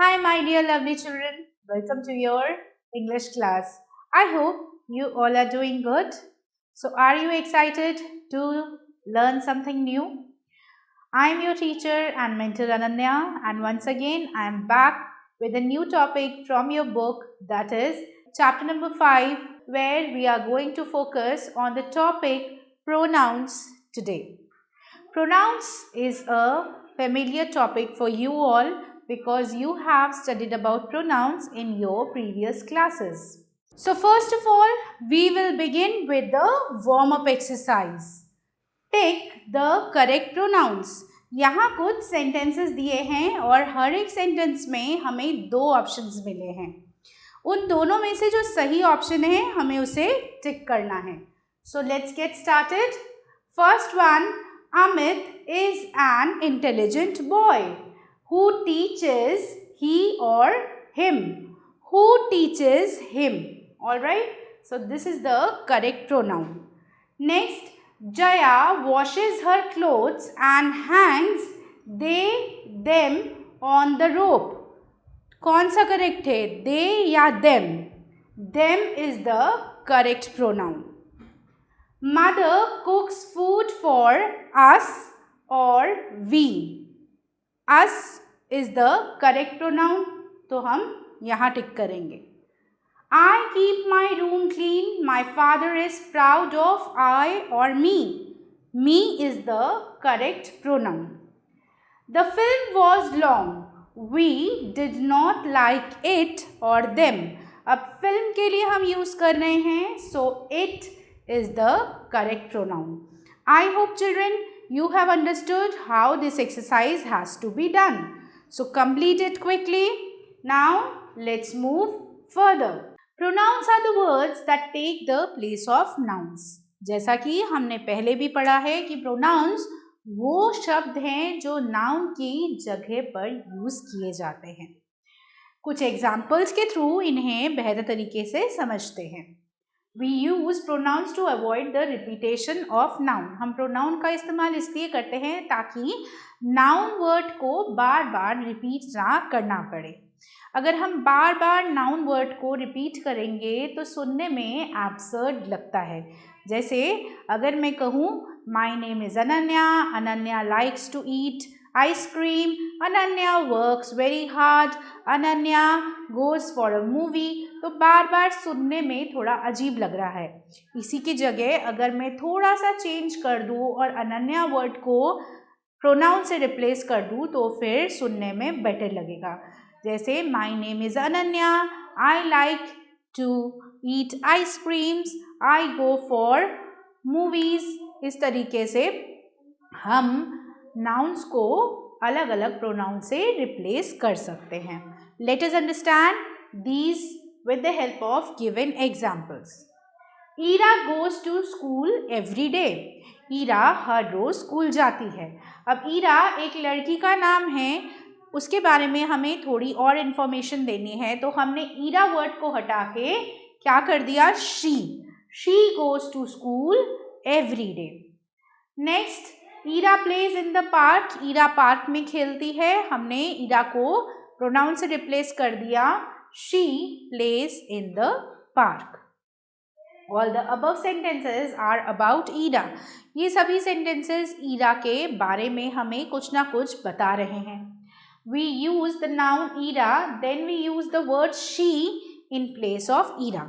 Hi, my dear lovely children. Welcome to your English class. I hope you all are doing good. So, are you excited to learn something new? I am your teacher and mentor Ananya, and once again, I am back with a new topic from your book, that is chapter number 5, where we are going to focus on the topic pronouns today. Pronouns is a familiar topic for you all because you have studied about pronouns in your previous classes. So first of all, we will begin with the warm-up exercise. Pick the correct pronouns. यहाँ कुछ sentences दिए हैं और हर एक sentence में हमें दो options मिले हैं. उन दोनों में से जो सही option है हमें उसे tick करना है. So let's get started. First one, Amit is an intelligent boy. Who teaches he or him? Who teaches him? Alright, so this is the correct pronoun. Next, Jaya washes her clothes and hangs them on the rope. कौन सा correct है? They या them? Them is the correct pronoun. Mother cooks food for us or we. Us is the correct pronoun, तो हम यहाँ टिक करेंगे. I keep my room clean. My father is proud of I or me. Me is the correct pronoun. The film was long. We did not like it or them. अब film के लिए हम use कर रहे हैं, so it is the correct pronoun. I hope children you have understood how this exercise has to be done. So complete it quickly. Now let's move further. Pronouns are the words that take the place of nouns. जैसा कि हमने पहले भी पढ़ा है कि pronouns वो शब्द हैं जो noun की जगह पर यूज किए जाते हैं. कुछ एग्जाम्पल्स के थ्रू इन्हें बेहतर तरीके से समझते हैं. We use pronouns to avoid the repetition of noun. हम pronoun का इस्तेमाल इसलिए करते हैं ताकि noun word को बार बार repeat ना करना पड़े. अगर हम बार बार noun word को repeat करेंगे तो सुनने में absurd लगता है. जैसे अगर मैं कहूँ My name is Ananya, Ananya likes to eat ice cream, Ananya works very hard, Ananya goes for a movie, तो बार बार सुनने में थोड़ा अजीब लग रहा है. इसी की जगह अगर मैं थोड़ा सा चेंज कर दूँ और अनन्या वर्ड को प्रोनाउन से रिप्लेस कर दूँ तो फिर सुनने में बेटर लगेगा. जैसे My name is Ananya, I like to eat ice creams, I go for movies. इस तरीके से हम नाउन्स को अलग अलग प्रोनाउन से रिप्लेस कर सकते हैं. Let us understand these with the help of given examples. Ira goes to school every day. Ira हर रोज स्कूल जाती है. अब ईरा एक लड़की का नाम है, उसके बारे में हमें थोड़ी और इन्फॉर्मेशन देनी है, तो हमने ईरा वर्ड को हटा के क्या कर दिया? she goes to school every day. Next, Ira plays in the park. Ira park में खेलती है. हमने ईरा को प्रोनाउन से रिप्लेस कर दिया. She plays in the park. All the above sentences are about Ira. ये सभी sentences ईरा के बारे में हमें कुछ ना कुछ बता रहे हैं. We use the noun Ira, then we use the word she in place of Ira.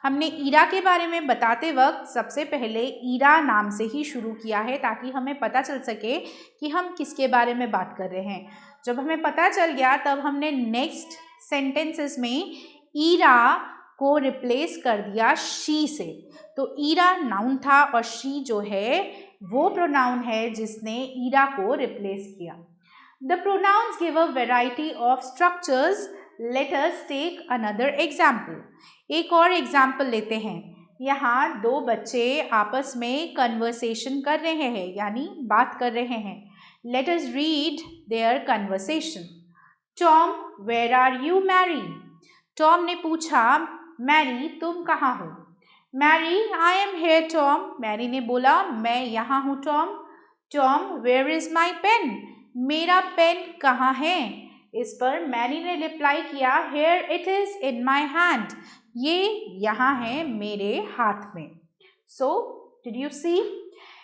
हमने ईरा के बारे में बताते वक्त सबसे पहले ईरा नाम से ही शुरू किया है ताकि हमें पता चल सके कि हम किसके बारे में बात कर रहे हैं. जब हमें पता चल गया तब हमने नेक्स्ट सेंटेंसेस में ईरा को रिप्लेस कर दिया शी से. तो ईरा नाउन था और शी जो है वो प्रोनाउन है जिसने ईरा को रिप्लेस किया. The pronouns give a variety of structures. Let us take another example. एक और एग्जाम्पल लेते हैं. यहाँ दो बच्चे आपस में कन्वर्सेशन कर रहे हैं, यानी बात कर रहे हैं. Let us read their conversation. Tom, where are you, Mary? Tom ने पूछा, मैरी तुम कहाँ हो? Mary, I am here, Tom. Mary ने बोला, मैं यहाँ हूँ, Tom. Tom, where is my pen? मेरा पेन कहाँ है? इस पर मैनी ने रिप्लाई किया, here it is in my hand, ये यहाँ है मेरे हाथ में. So did you see?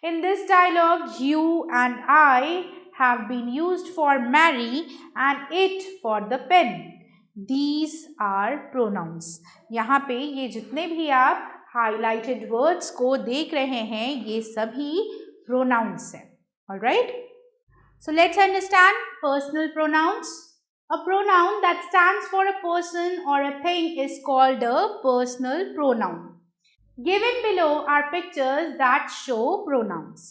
In this dialogue, you and I have been used for Mary and it for the pen. These are pronouns. यहाँ पे ये जितने भी आप highlighted words को देख रहे हैं, ये सभी pronouns हैं. Alright? So let's understand personal pronouns. A pronoun that stands for a person or a thing is called a personal pronoun. Given below are pictures that show pronouns.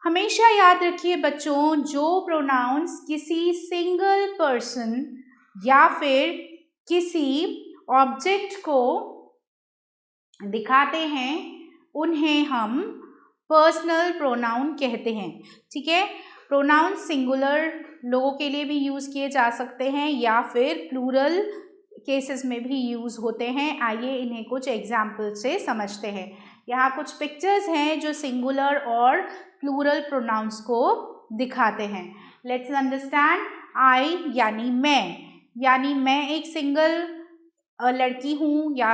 हमेशा याद रखिए बच्चों, जो प्रोनाउंस किसी सिंगल पर्सन या फिर किसी object को दिखाते हैं उन्हें हम पर्सनल प्रोनाउन कहते हैं. ठीक है, प्रोनाउन सिंगुलर लोगों के लिए भी यूज़ किए जा सकते हैं या फिर प्लूरल केसेस में भी यूज़ होते हैं. आइए इन्हें कुछ एग्जाम्पल से समझते हैं. यहाँ कुछ पिक्चर्स हैं जो सिंगुलर और प्लूरल प्रोनाउंस को दिखाते हैं. Let's understand. आई यानी मैं एक सिंगल लड़की हूँ या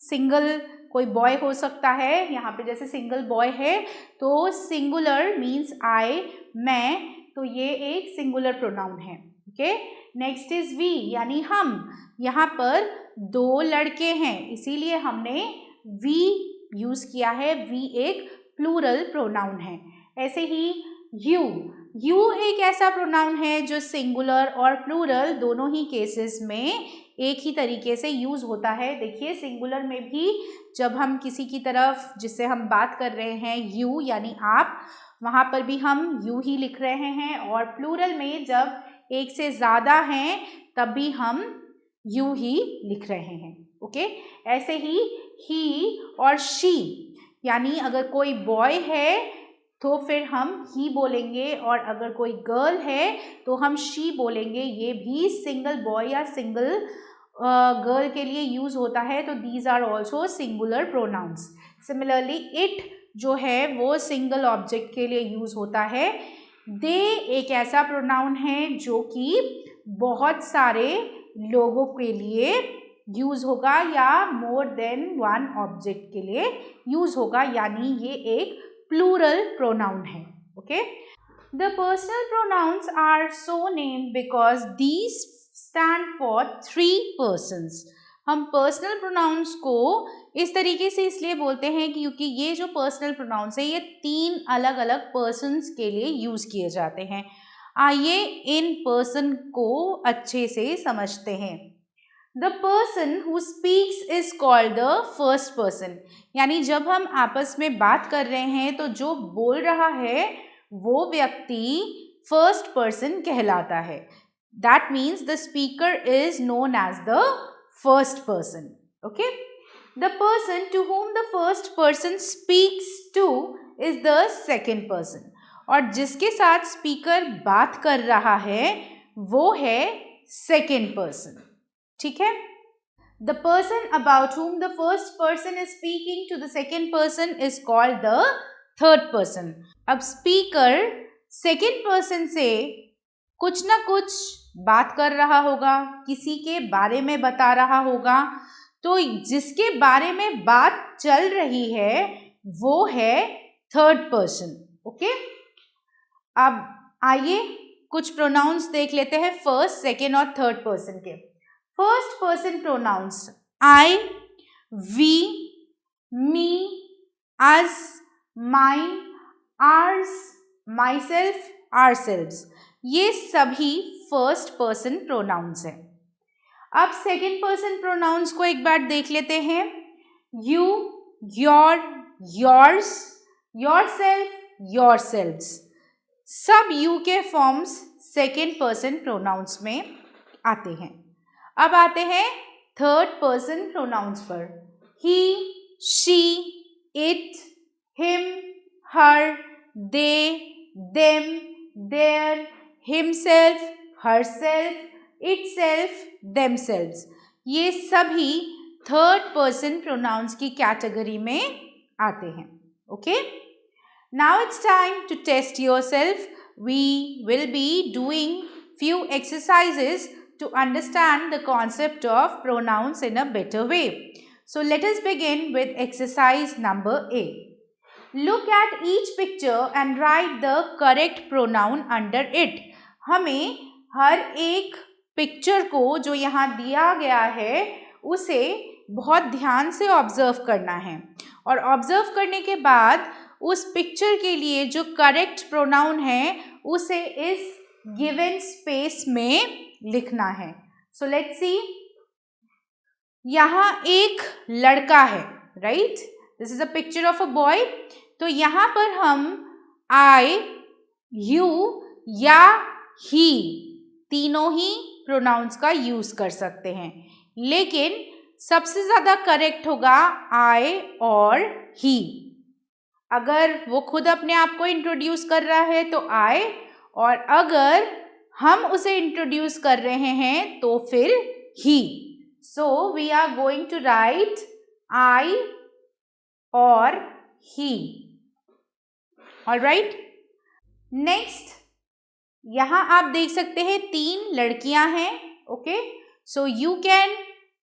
सिंगल कोई बॉय हो सकता है. यहाँ पे जैसे सिंगल बॉय है तो सिंगुलर मीन्स आई, मैं, तो ये एक सिंगुलर प्रोनाउन है. ओके. नेक्स्ट इज वी यानी हम. यहाँ पर दो लड़के हैं इसीलिए हमने वी यूज किया है. वी एक प्लूरल प्रोनाउन है. ऐसे ही यू एक ऐसा प्रोनाउन है जो सिंगुलर और प्लूरल दोनों ही केसेस में एक ही तरीके से यूज होता है. देखिए सिंगुलर में भी जब हम किसी की तरफ जिससे हम बात कर रहे हैं यू यानी आप, वहाँ पर भी हम यू ही लिख रहे हैं. और प्लूरल में जब एक से ज़्यादा हैं तब भी हम यू ही लिख रहे हैं. ओके. ऐसे ही और शी यानी अगर कोई बॉय है तो फिर हम ही बोलेंगे और अगर कोई गर्ल है तो हम शी बोलेंगे. ये भी सिंगल बॉय या सिंगल गर्ल के लिए यूज़ होता है. तो these are also singular pronouns. Similarly it जो है वो सिंगल ऑब्जेक्ट के लिए यूज़ होता है. दे एक ऐसा प्रोनाउन है जो कि बहुत सारे लोगों के लिए यूज़ होगा या मोर देन वन ऑब्जेक्ट के लिए यूज़ होगा, यानी ये एक प्लूरल प्रोनाउन है. Okay. The personal pronouns are so named because these stand for 3 persons. हम पर्सनल प्रोनाउंस को इस तरीके से इसलिए बोलते हैं क्योंकि ये जो पर्सनल प्रोनाउंस है ये 3 अलग अलग पर्सन्स के लिए यूज़ किए जाते हैं. आइए इन पर्सन को अच्छे से समझते हैं. The person who speaks is called the first person. यानी जब हम आपस में बात कर रहे हैं तो जो बोल रहा है वो व्यक्ति फर्स्ट पर्सन कहलाता है. That means the speaker is known as the first person. Okay. The person to whom the first person speaks to is the second person. और जिसके साथ स्पीकर बात कर रहा है वो है second person. ठीक है. The person about whom the first person is speaking to the second person is called the third person. अब स्पीकर second person से कुछ ना कुछ बात कर रहा होगा, किसी के बारे में बता रहा होगा, तो जिसके बारे में बात चल रही है वो है थर्ड पर्सन. ओके. अब आइए कुछ प्रोनाउंस देख लेते हैं फर्स्ट, सेकेंड और थर्ड पर्सन के. First person pronouns I, we, me, us, mine, ours, myself, ourselves, ये सभी फर्स्ट पर्सन प्रोनाउंस हैं. अब सेकेंड पर्सन प्रोनाउंस को एक बार देख लेते हैं. You, your, yours, yourself, yourselves, सब यू के फॉर्म्स सेकेंड पर्सन प्रोनाउंस में आते हैं. अब आते हैं थर्ड पर्सन प्रोनाउंस पर. He, she, it, him, her, they, them, their, himself, herself, itself, themselves, ये सभी थर्ड पर्सन प्रोनाउंस की कैटेगरी में आते हैं. Okay. Now it's time to test yourself. We will be doing few exercises to understand the concept of pronouns in a better way. So let us begin with exercise number A. Look at each picture and write the correct pronoun under it. हमें हर एक picture को जो यहाँ दिया गया है उसे बहुत ध्यान से ऑब्जर्व करना है और ऑब्जर्व करने के बाद उस पिक्चर के लिए जो करेक्ट प्रोनाउन है उसे इस गिवन स्पेस में लिखना है. So let's see. यहाँ एक लड़का है, right? This is a picture of a boy. तो यहाँ पर हम आई, यू या ही तीनों ही प्रोनाउंस का यूज कर सकते हैं, लेकिन सबसे ज्यादा करेक्ट होगा आई और ही. अगर वो खुद अपने आप को इंट्रोड्यूस कर रहा है तो आई, और अगर हम उसे इंट्रोड्यूस कर रहे हैं तो फिर he. So we are going to write I और ही. ऑलराइट. नेक्स्ट, यहां आप देख सकते हैं 3 लड़कियां हैं. Okay, so you can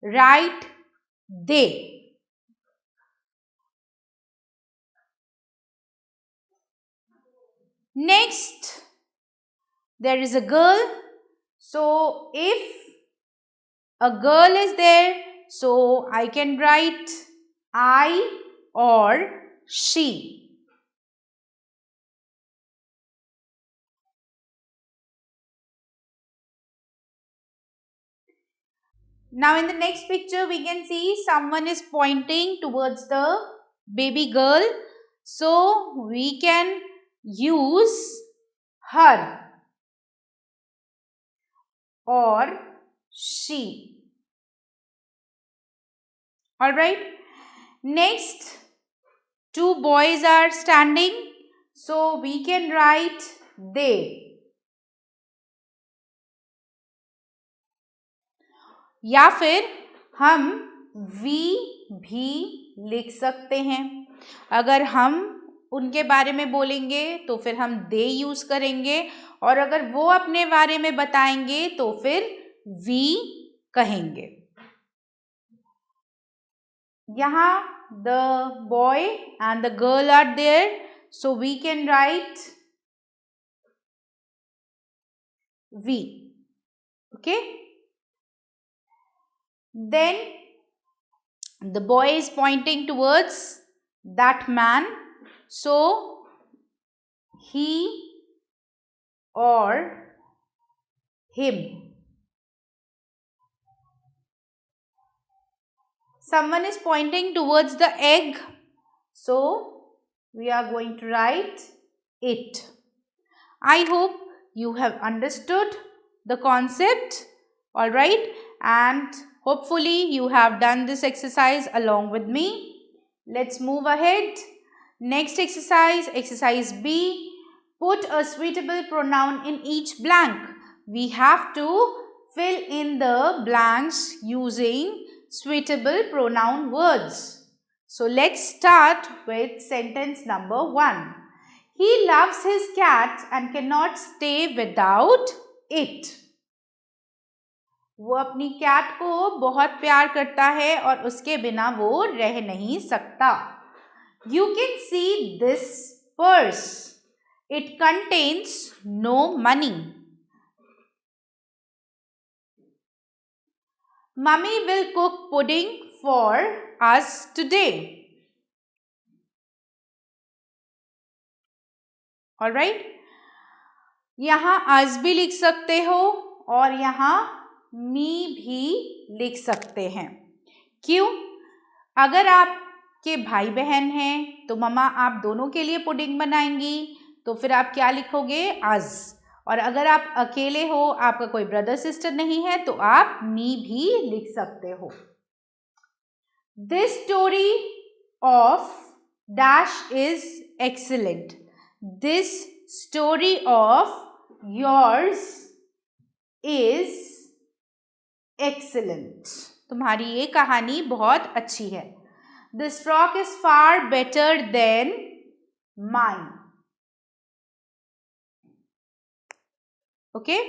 right they. Next, there is a girl. So if a girl is there, so I can write I or she. Now in the next picture we can see someone is pointing towards the baby girl. So we can use her or she. All right. Next, 2 boys are standing, so we can write they. या फिर हम we भी लिख सकते हैं. अगर हम उनके बारे में बोलेंगे तो फिर हम they यूज करेंगे, और अगर वो अपने बारे में बताएंगे तो फिर we कहेंगे. यहाँ the boy and the girl are there, so we can write we. Okay. Then the boy is pointing towards that man, so he or him. Someone is pointing towards the egg, so we are going to write it. I hope you have understood the concept, all right, and hopefully you have done this exercise along with me. Let's move ahead. Next exercise, exercise B. Put a suitable pronoun in each blank. We have to fill in the blanks using suitable pronoun words. So let's start with sentence number 1. He loves his cat and cannot stay without it. वो अपनी cat को बहुत प्यार करता है और उसके बिना वो रह नहीं सकता. You can see this purse. It contains no money. Mummy will cook pudding for us today. All right. यहाँ us भी लिख सकते हो और यहाँ me भी लिख सकते हैं. क्यों? अगर आपके भाई बहन हैं तो मम्मा आप दोनों के लिए पुडिंग बनाएंगी, तो फिर आप क्या लिखोगे? us. और अगर आप अकेले हो, आपका कोई ब्रदर सिस्टर नहीं है, तो आप मी भी लिख सकते हो. This story of dash is excellent. This story of yours is excellent. तुम्हारी ये कहानी बहुत अच्छी है. This frock is far better than mine. Okay.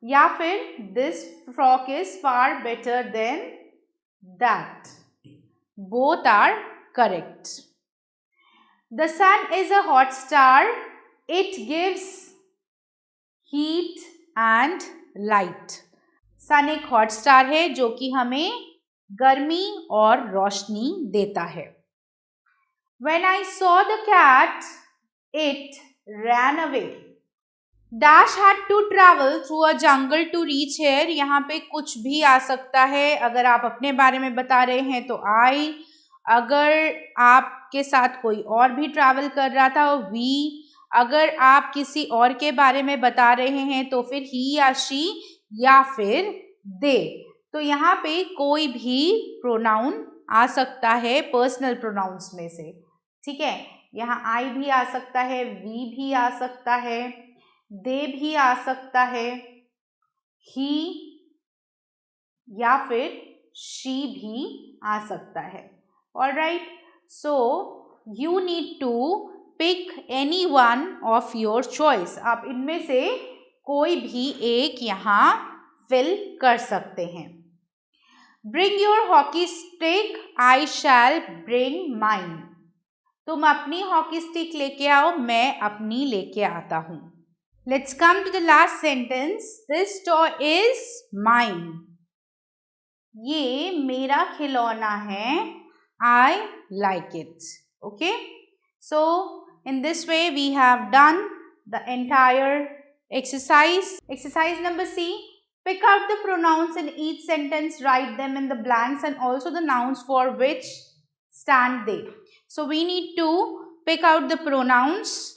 या फिर this frock is far better than that. Both are correct. The sun is a hot star. It gives heat and light. Sun एक hot star है जो कि हमें गर्मी और रोशनी देता है. When I saw the cat, it ran away. Dash had to travel through a jungle to reach here. यहाँ पे कुछ भी आ सकता है. अगर आप अपने बारे में बता रहे हैं तो I, अगर आपके साथ कोई और भी ट्रैवल कर रहा था we, अगर आप किसी और के बारे में बता रहे हैं तो फिर he या she या फिर they. तो यहाँ पे कोई भी प्रोनाउन आ सकता है पर्सनल प्रोनाउंस में से. ठीक है, यहाँ I भी आ सकता है, we भी आ सकता है, they भी आ सकता है, he या फिर she भी आ सकता है. Alright, so you need to pick any one of your choice. आप इनमें से कोई भी एक यहाँ fill कर सकते हैं. Bring your hockey stick, I shall bring mine. तुम अपनी हॉकी स्टिक लेके आओ, मैं अपनी लेके आता हूँ. Let's come to the last sentence. This toy is mine. ये मेरा खिलौना है. I like it. Okay. So in this way we have done the entire exercise. Exercise number C. Pick out the pronouns in each sentence. Write them in the blanks and also the nouns for which stand they. So we need to pick out the pronouns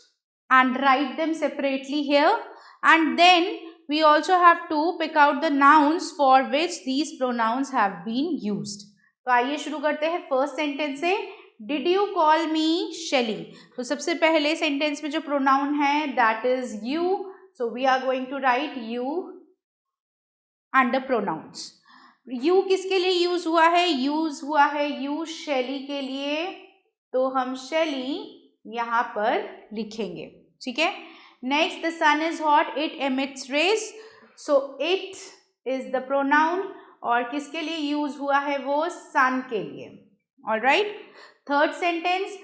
and write them separately here, and then we also have to pick out the nouns for which these pronouns have been used. तो आइए शुरू करते हैं first sentence से. Did you call me Shelly? तो सबसे पहले sentence में जो प्रोनाउन है that is you. So we are going to write you under pronouns. You किसके लिए यूज हुआ है? यूज हुआ है you Shelly के लिए, तो हम Shelly यहाँ पर लिखेंगे. ठीक है. Next, the sun is hot, it emits rays. So it is the pronoun और किसके लिए यूज हुआ है? वो सन के लिए. Alright. Third sentence,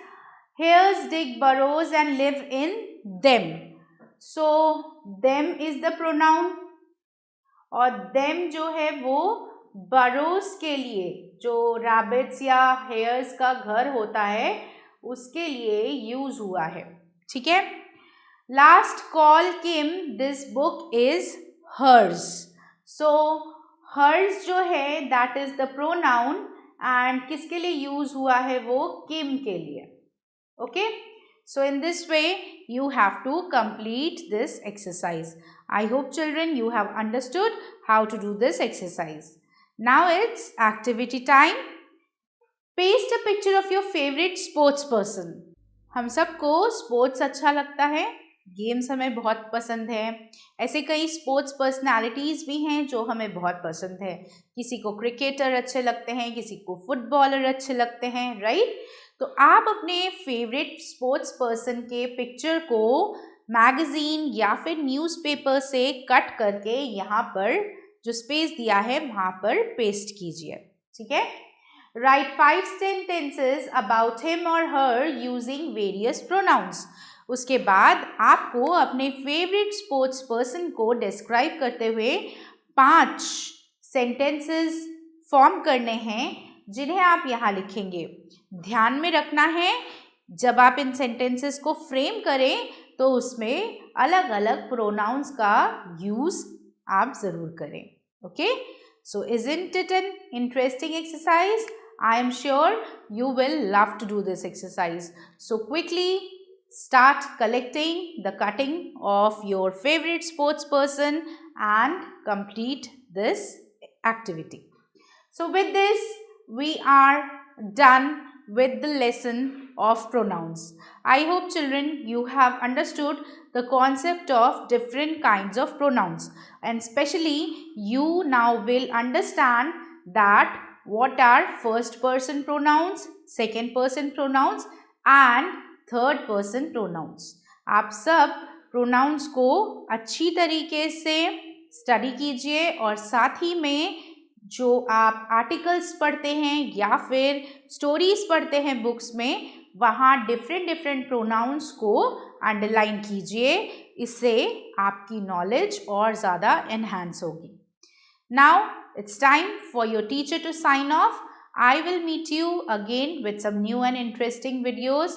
hares dig burrows and live in them. So them is the pronoun और देम जो है वो बरोज के लिए, जो रैबिट्स या हेयर्स का घर होता है उसके लिए यूज हुआ है. ठीक है. Last, call Kim this book is hers. So hers जो है that is the pronoun and किसके लिए यूज हुआ है? वो किम के लिए. Okay. So in this way you have to complete this exercise. I hope children you have understood how to do this exercise. Now it's activity time. Paste a picture of your favorite sports person. हम सबको sports अच्छा लगता है, games हमें बहुत पसंद है. ऐसे कई स्पोर्ट्स पर्सनालिटीज़ भी हैं जो हमें बहुत पसंद है. किसी को क्रिकेटर अच्छे लगते हैं, किसी को फुटबॉलर अच्छे लगते हैं, राइट. तो आप अपने फेवरेट स्पोर्ट्स पर्सन के पिक्चर को मैगजीन या फिर न्यूज़पेपर से कट करके यहाँ पर जो स्पेस दिया है वहाँ पर पेस्ट कीजिए. ठीक है. Right 5 sentences about him or her using various pronouns. उसके बाद आपको अपने फेवरेट स्पोर्ट्स पर्सन को डिस्क्राइब करते हुए 5 सेंटेंसेस फॉर्म करने हैं जिन्हें आप यहाँ लिखेंगे. ध्यान में रखना है जब आप इन सेंटेंसेस को फ्रेम करें तो उसमें अलग अलग प्रोनाउंस का यूज आप जरूर करें. Okay. So isn't it an interesting exercise? I am sure you will love to do this exercise. So quickly start collecting the cutting of your favorite sports person and complete this activity. So with this, we are done with the lesson of pronouns. I hope children you have understood the concept of different kinds of pronouns, and especially you now will understand that what are first person pronouns, second person pronouns and third person pronouns. आप सब pronouns को अच्छी तरीके से study कीजिए और साथ ही में जो आप आर्टिकल्स पढ़ते हैं या फिर स्टोरीज पढ़ते हैं बुक्स में, वहाँ डिफरेंट प्रोनाउंस को अंडरलाइन कीजिए। इससे आपकी नॉलेज और ज़्यादा एनहांस होगी। Now it's time for your teacher to sign off. I will meet you again with some new and interesting videos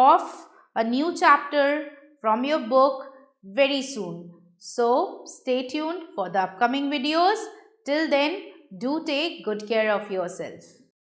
of a new chapter from your book very soon. So stay tuned for the upcoming videos. Till then, do take good care of yourself.